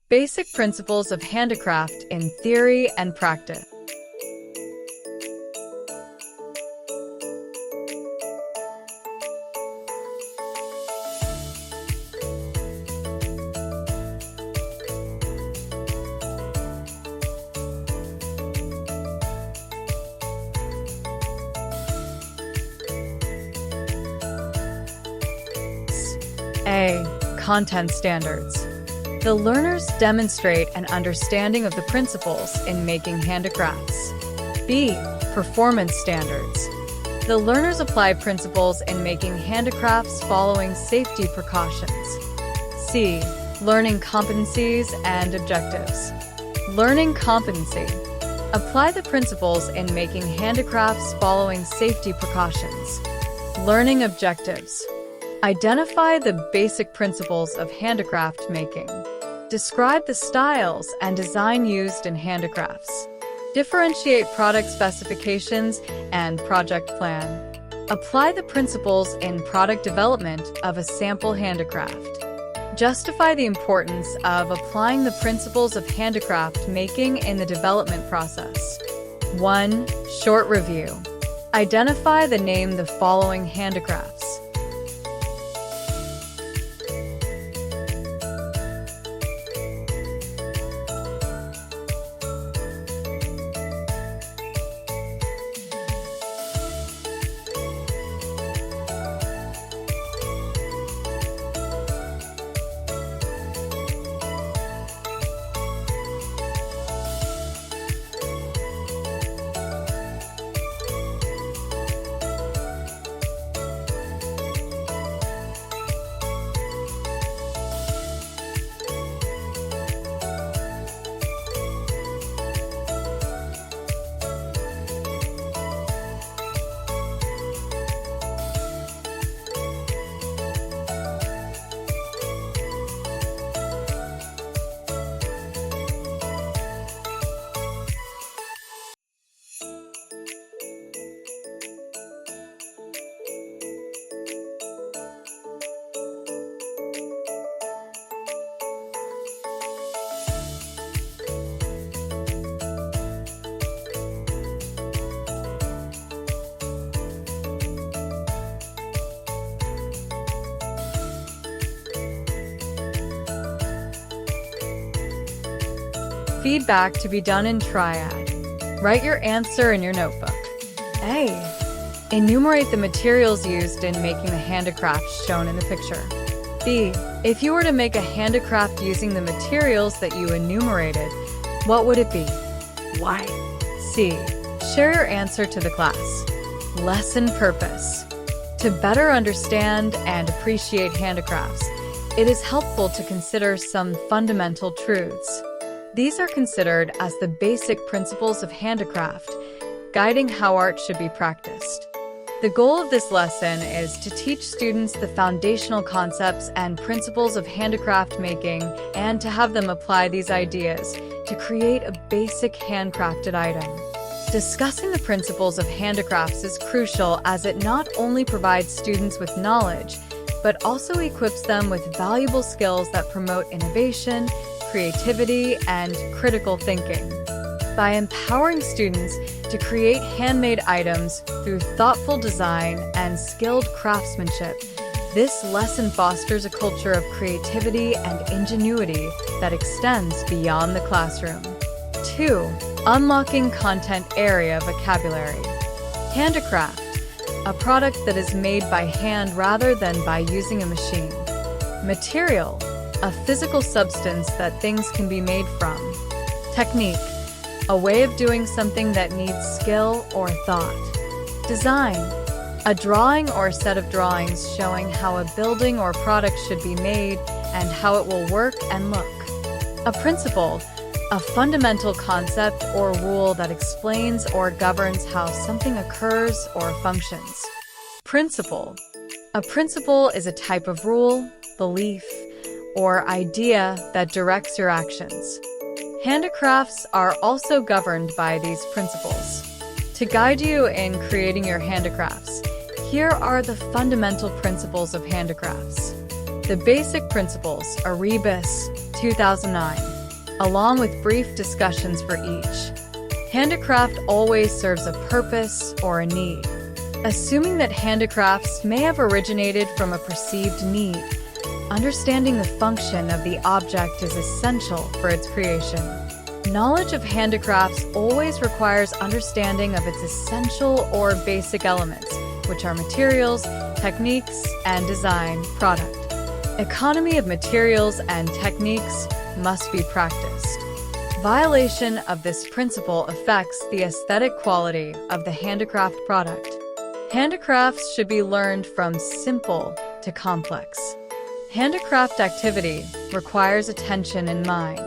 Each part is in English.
Basic principles of handicraft in theory and practice. A. Content standards. The learners demonstrate an understanding of the principles in making handicrafts. B. Performance standards. The learners apply principles in making handicrafts following safety precautions. C. Learning competencies and objectives. Learning competency. Apply the principles in making handicrafts following safety precautions. Learning objectives. Identify the basic principles of handicraft making. Describe the styles and design used in handicrafts. Differentiate product specifications and project plan. Apply the principles in product development of a sample handicraft. Justify the importance of applying the principles of handicraft making in the development process. 1. Short review. Identify the name the following handicrafts. Feedback to be done in triad. Write your answer in your notebook. A. Enumerate the materials used in making the handicrafts shown in the picture. B. If you were to make a handicraft using the materials that you enumerated, what would it be? Why? C. Share your answer to the class. Lesson purpose. To better understand and appreciate handicrafts, it is helpful to consider some fundamental truths. These are considered as the basic principles of handicraft, guiding how art should be practiced. The goal of this lesson is to teach students the foundational concepts and principles of handicraft making and to have them apply these ideas to create a basic handcrafted item. Discussing the principles of handicrafts is crucial as it not only provides students with knowledge, but also equips them with valuable skills that promote innovation, creativity, and critical thinking. By empowering students to create handmade items through thoughtful design and skilled craftsmanship, this lesson fosters a culture of creativity and ingenuity that extends beyond the classroom. 2. Unlocking content area vocabulary. Handicraft, a product that is made by hand rather than by using a machine. Material, a physical substance that things can be made from. Technique, a way of doing something that needs skill or thought. Design, a drawing or set of drawings showing how a building or product should be made and how it will work and look. A principle, a fundamental concept or rule that explains or governs how something occurs or functions. Principle, a principle is a type of rule, belief, or idea that directs your actions. Handicrafts are also governed by these principles. To guide you in creating your handicrafts, here are the fundamental principles of handicrafts. The Basic Principles, Erebus, 2009. along with brief discussions for each. Handicraft always serves a purpose or a need. Assuming that handicrafts may have originated from a perceived need, understanding the function of the object is essential for its creation. Knowledge of handicrafts always requires understanding of its essential or basic elements, which are materials, techniques, and design product. Economy of materials and techniques must be practiced. Violation of this principle affects the aesthetic quality of the handicraft product. Handicrafts should be learned from simple to complex. Handicraft activity requires attention and mind.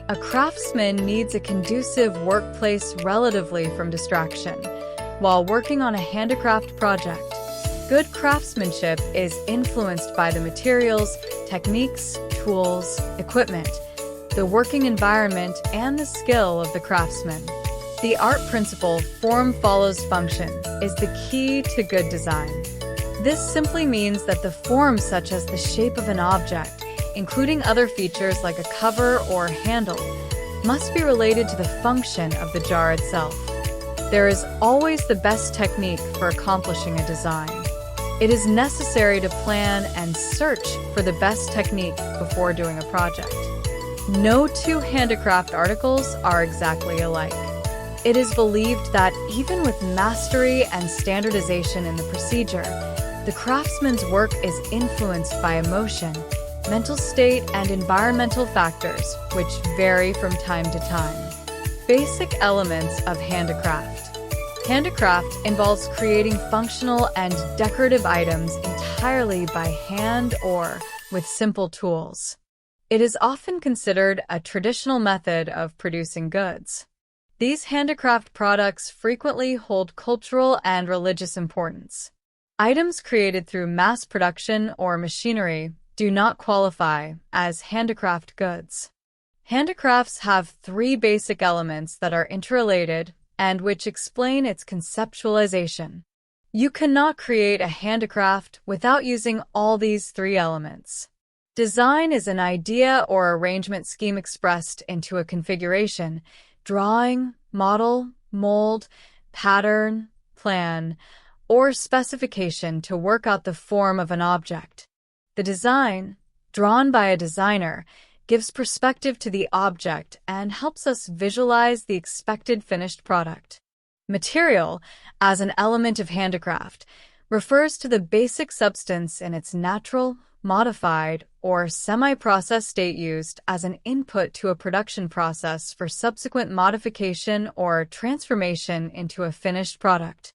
A craftsman needs a conducive workplace relatively from distraction. While working on a handicraft project, good craftsmanship is influenced by the materials, techniques, tools, equipment, the working environment, and the skill of the craftsman. The art principle, form follows function, is the key to good design. This simply means that the form, such as the shape of an object, including other features like a cover or handle, must be related to the function of the jar itself. There is always the best technique for accomplishing a design. It is necessary to plan and search for the best technique before doing a project. No two handicraft articles are exactly alike. It is believed that even with mastery and standardization in the procedure, the craftsman's work is influenced by emotion, mental state, and environmental factors, which vary from time to time. Basic elements of handicraft. Handicraft involves creating functional and decorative items entirely by hand or with simple tools. It is often considered a traditional method of producing goods. These handicraft products frequently hold cultural and religious importance. Items created through mass production or machinery do not qualify as handicraft goods. Handicrafts have three basic elements that are interrelated and which explain its conceptualization. You cannot create a handicraft without using all these three elements. Design is an idea or arrangement scheme expressed into a configuration, drawing, model, mold, pattern, plan, or specification to work out the form of an object. The design, drawn by a designer, gives perspective to the object and helps us visualize the expected finished product. Material, as an element of handicraft, refers to the basic substance in its natural, modified, or semi-processed state used as an input to a production process for subsequent modification or transformation into a finished product.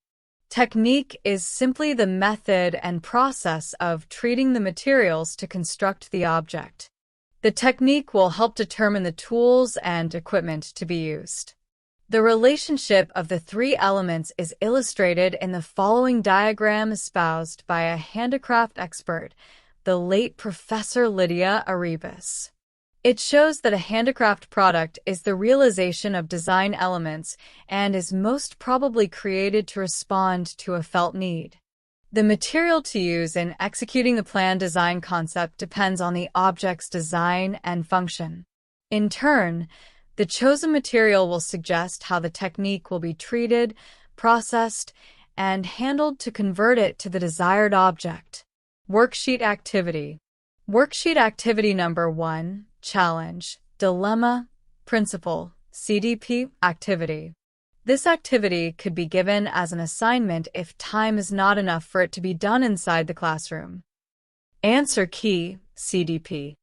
Technique is simply the method and process of treating the materials to construct the object. The technique will help determine the tools and equipment to be used. The relationship of the three elements is illustrated in the following diagram espoused by a handicraft expert, the late Professor Lydia Arribas. It shows that a handicraft product is the realization of design elements and is most probably created to respond to a felt need. The material to use in executing the planned design concept depends on the object's design and function. In turn, the chosen material will suggest how the technique will be treated, processed, and handled to convert it to the desired object. Worksheet activity. Worksheet activity number 1, challenge, dilemma, principle, CDP activity. This activity could be given as an assignment if time is not enough for it to be done inside the classroom. Answer key, CDP.